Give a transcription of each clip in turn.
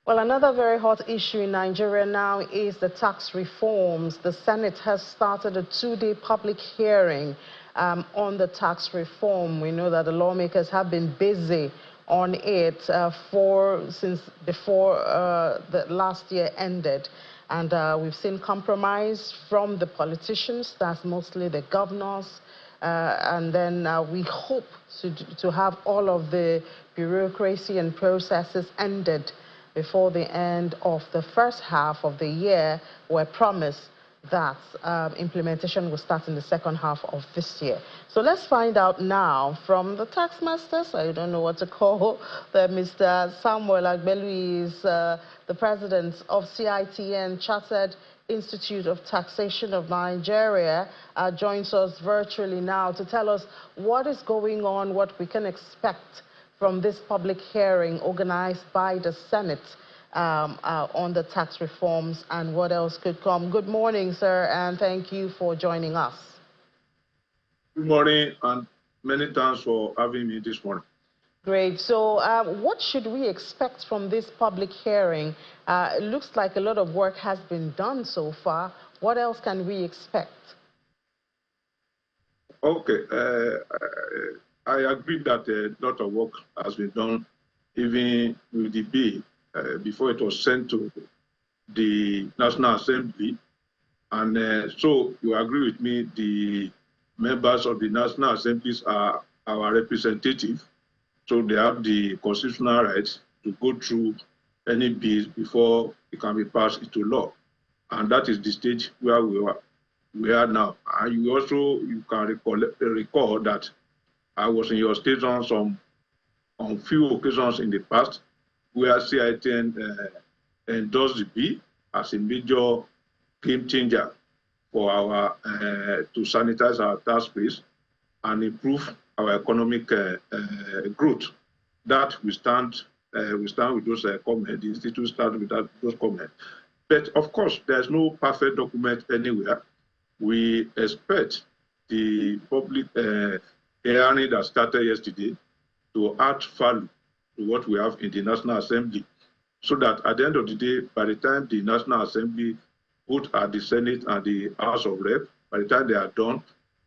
Well, another very hot issue in Nigeria now is the tax reforms. The Senate has started a two-day public hearing on the tax reform. We know that the lawmakers have been busy on it since before the last year ended. And we've seen compromise from the politicians, that's mostly the governors. And then we hope to have all of the bureaucracy and processes ended before the end of the first half of the year. We're promised that implementation will start in the second half of this year. So let's find out now from the tax masters. I don't know what to call them. Mr. Samuel Agbelu is the president of CITN, Chartered Institute of Taxation of Nigeria, joins us virtually now to tell us what is going on, what we can expect from this public hearing organized by the Senate on the tax reforms and what else could come. Good morning, sir, and thank you for joining us. Good morning, and many thanks for having me this morning. Great. So what should we expect from this public hearing? It looks like a lot of work has been done so far. What else can we expect? Okay. I agree that a lot of work has been done, even with the bill, before it was sent to the National Assembly. And so you agree with me, the members of the National Assemblies are our representative. So they have the constitutional right to go through any bills before it can be passed into law. And that is the stage where we are now. And you can recall that I was in your station on few occasions in the past where CITN endorsed the bill as a major game changer for our to sanitize our tax base and improve our economic growth. That we stand with those comments. The institute stands with those comments. But of course, there's no perfect document anywhere. We expect the public hearing that started yesterday to add value to what we have in the National Assembly, so that at the end of the day, by the time the National Assembly, both at the Senate and the House of Rep, by the time they are done,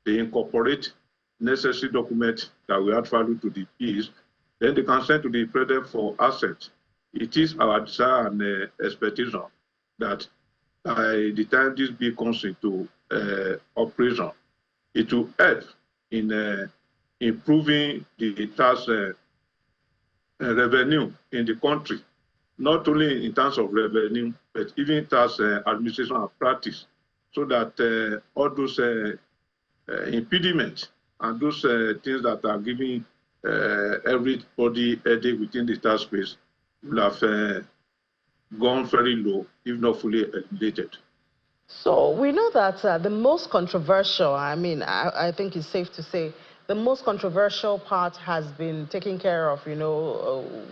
they incorporate necessary documents that will add value to the bills, then they can send to the President for assent. It is our desire and expectation that by the time this bill comes into operation, it will help in improving the tax revenue in the country, not only in terms of revenue, but even tax administration and practice, so that all those impediments and those things that are giving everybody headache within the tax space will have gone very low, if not fully eliminated. So we know that the most controversial, I think it's safe to say, the most controversial part has been taken care of,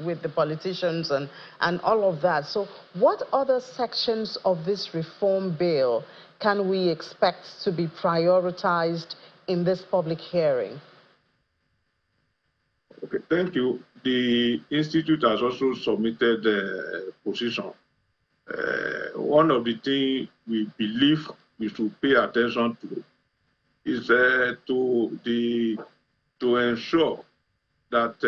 with the politicians and all of that. So what other sections of this reform bill can we expect to be prioritized in this public hearing? Okay, thank you. The Institute has also submitted a position. One of the things we believe we should pay attention to is to ensure that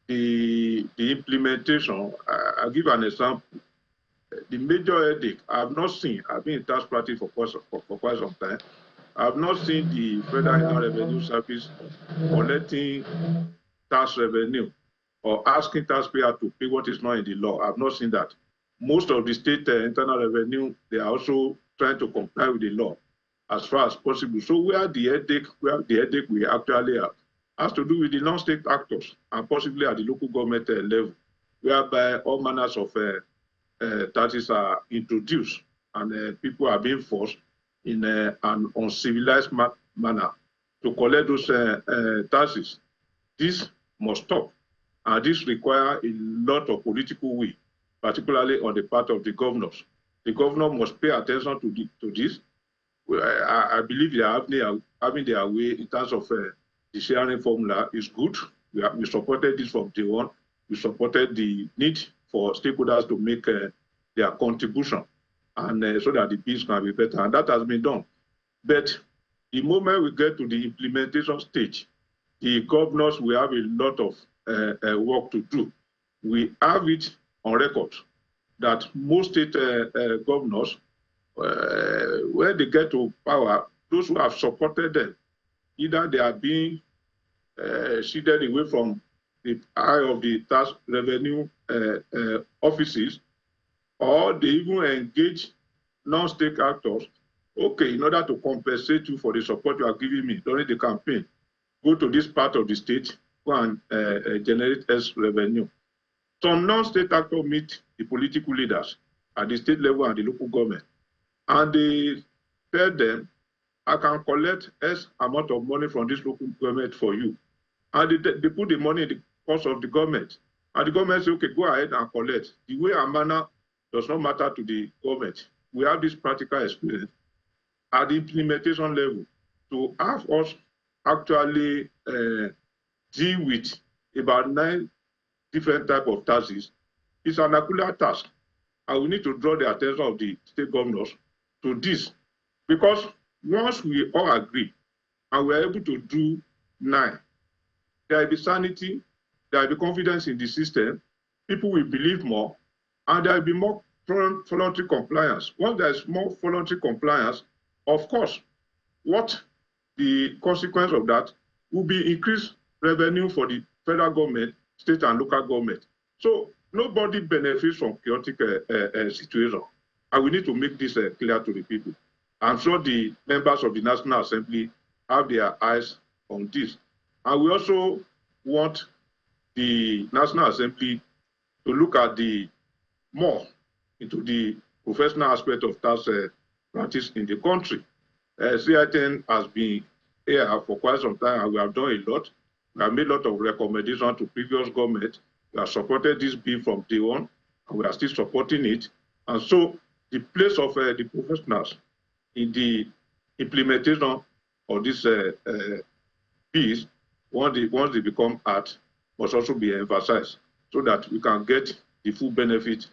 the implementation. I'll give an example. The major headache I've not seen. I've been in tax practice for quite some time. I've not seen the Federal Internal Revenue Service collecting tax revenue or asking taxpayers to pay what is not in the law. I've not seen that. Most of the state internal revenue, they are also trying to comply with the law as far as possible. So where the headache we actually have has to do with the non-state actors and possibly at the local government level, whereby all manners of taxes are introduced and people are being forced in an uncivilized manner to collect those taxes. This must stop, and this requires a lot of political will, particularly on the part of the governors. The governor must pay attention to this. I believe they are having their way in terms of the sharing formula is good. We supported this from day one. We supported the need for stakeholders to make their contribution, and so that the bills can be better. And that has been done. But the moment we get to the implementation stage, the governors will have a lot of work to do. We have it on record that most state governors, when they get to power, those who have supported them, either they are being shielded away from the eye of the tax revenue offices, or they even engage non-state actors. Okay, in order to compensate you for the support you are giving me during the campaign, go to this part of the state, go and generate X revenue. Some non-state actors meet the political leaders at the state level and the local government, and they tell them, I can collect X amount of money from this local government for you. And they put the money in the cost of the government. And the government says, okay, go ahead and collect. The way and manner does not matter to the government. We have this practical experience at the implementation level to have us actually deal with about 9 different types of taxes. It's an Herculean task. And we need to draw the attention of the state governors to this. Because once we all agree and we are able to do 9, there will be sanity, there will be confidence in the system, people will believe more, and there will be more voluntary compliance. Once there is more voluntary compliance, of course, what the consequence of that will be increased revenue for the federal government, state and local government. So nobody benefits from chaotic situation, and we need to make this clear to the people. I'm sure the members of the National Assembly have their eyes on this. And we also want the National Assembly to look at the more into the professional aspect of tax practice in the country. CITN has been here for quite some time, and we have done a lot. We have made a lot of recommendations to previous government. We have supported this bill from day one, and we are still supporting it. And so the place of the professionals in the implementation of this bills, once they become act, must also be emphasized so that we can get the full benefit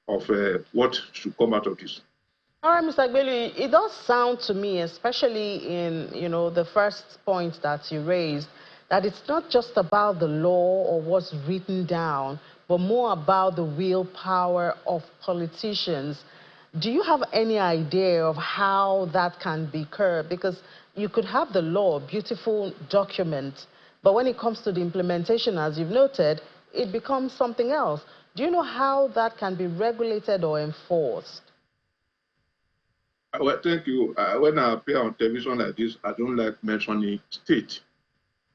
of what should come out of this. All right, Mr. Agbelu, it does sound to me, especially in the first point that you raised, that it's not just about the law or what's written down, but more about the willpower of politicians. Do you have any idea of how that can be curbed? Because you could have the law, beautiful document, but when it comes to the implementation, as you've noted, it becomes something else. Do you know how that can be regulated or enforced? Well, thank you. When I appear on television like this, I don't like mentioning state.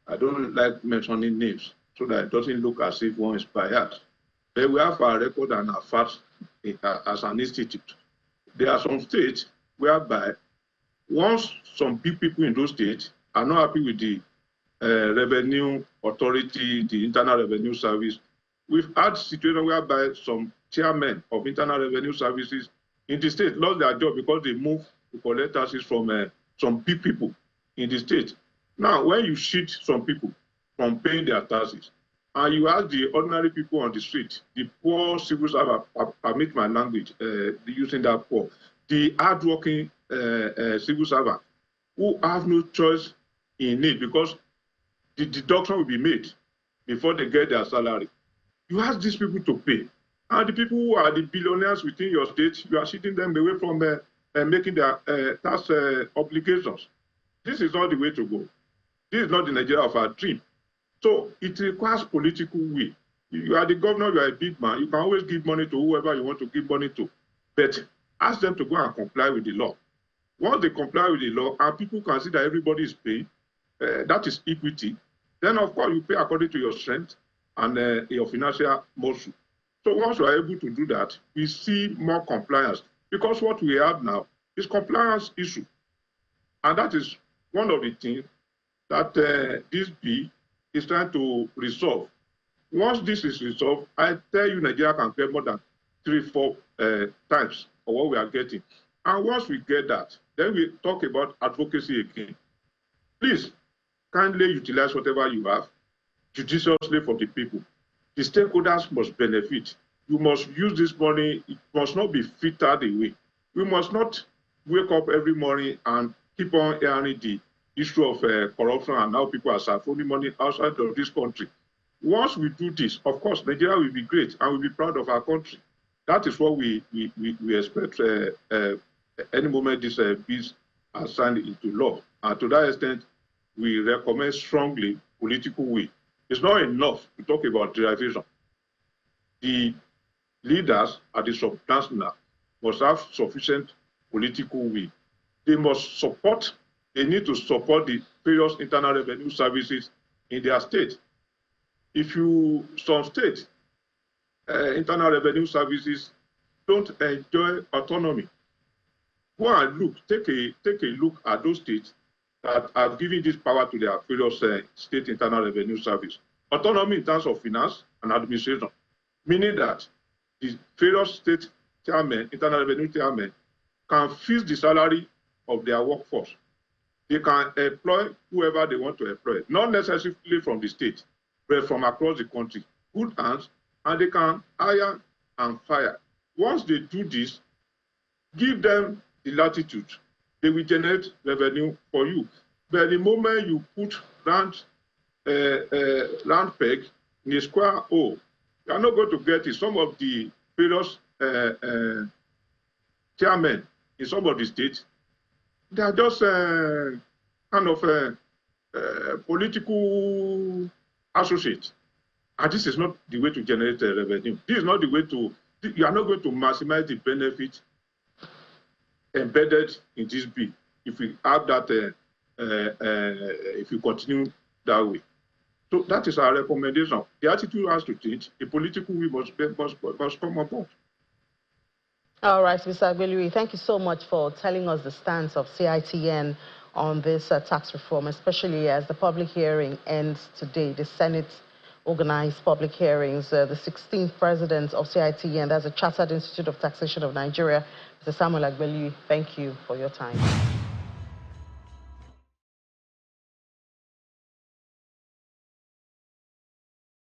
I don't like mentioning names so that it doesn't look as if one is biased. But we have our record and our facts as an institute. There are some states whereby once some big people in those states are not happy with the revenue authority, the Internal Revenue Service, we've had situations whereby some chairmen of Internal Revenue Services in the state lost their job because they moved to collect taxes from some big people in the state. Now, when you cheat some people from paying their taxes, and you ask the ordinary people on the street, the poor civil servant, permit my language, using that poor, the hardworking civil servant who have no choice in it because the deduction will be made before they get their salary. You ask these people to pay. And the people who are the billionaires within your state, you are cheating them away from making their tax obligations. This is not the way to go. This is not the Nigeria of our dream. So it requires political will. You are the governor, you are a big man. You can always give money to whoever you want to give money to. But ask them to go and comply with the law. Once they comply with the law and people can see that everybody is paying, that is equity, then of course you pay according to your strength and your financial muscle. So once we are able to do that, we see more compliance. Because what we have now is compliance issue. And that is one of the things that this bill is trying to resolve. Once this is resolved, I tell you Nigeria can get more than 3-4 times of what we are getting. And once we get that, then we talk about advocacy again. Please, kindly utilize whatever you have judiciously for the people. The stakeholders must benefit. you must use this money. It must not be filtered away. We must not wake up every morning and keep on hearing the issue of corruption and how people are siphoning money outside of this country. Once we do this, of course, Nigeria will be great and we'll be proud of our country. That is what we expect any moment this bills are signed into law. And to that extent, we recommend strongly political will. It's not enough to talk about derivation. The leaders at the subnational must have sufficient political will. They must support, they need to support the various internal revenue services in their state. If some states, internal revenue services don't enjoy autonomy, go and look, take a look at those states that are giving this power to their various state internal revenue service. Autonomy in terms of finance and administration, meaning that the various state chairmen, internal revenue chairmen, can fix the salary of their workforce. They can employ whoever they want to employ, not necessarily from the state, but from across the country, good hands, and they can hire and fire. Once they do this, give them the latitude. They will generate revenue for you. But the moment you put round peg in a square hole, you are not going to get it. Some of the various chairmen in some of the states, they are just kind of political associates. And this is not the way to generate revenue. This is not the way to, you are not going to maximize the benefit embedded in this bill if we have that, if we continue that way. So that is our recommendation. The attitude has to change. The political will must come on board. All right, Mr. Agbelui, thank you so much for telling us the stance of CITN on this tax reform, especially as the public hearing ends today. The Senate organized public hearings. The 16th president of CITN, that's the Chartered Institute of Taxation of Nigeria, Mr. Samuel Agbelui, thank you for your time.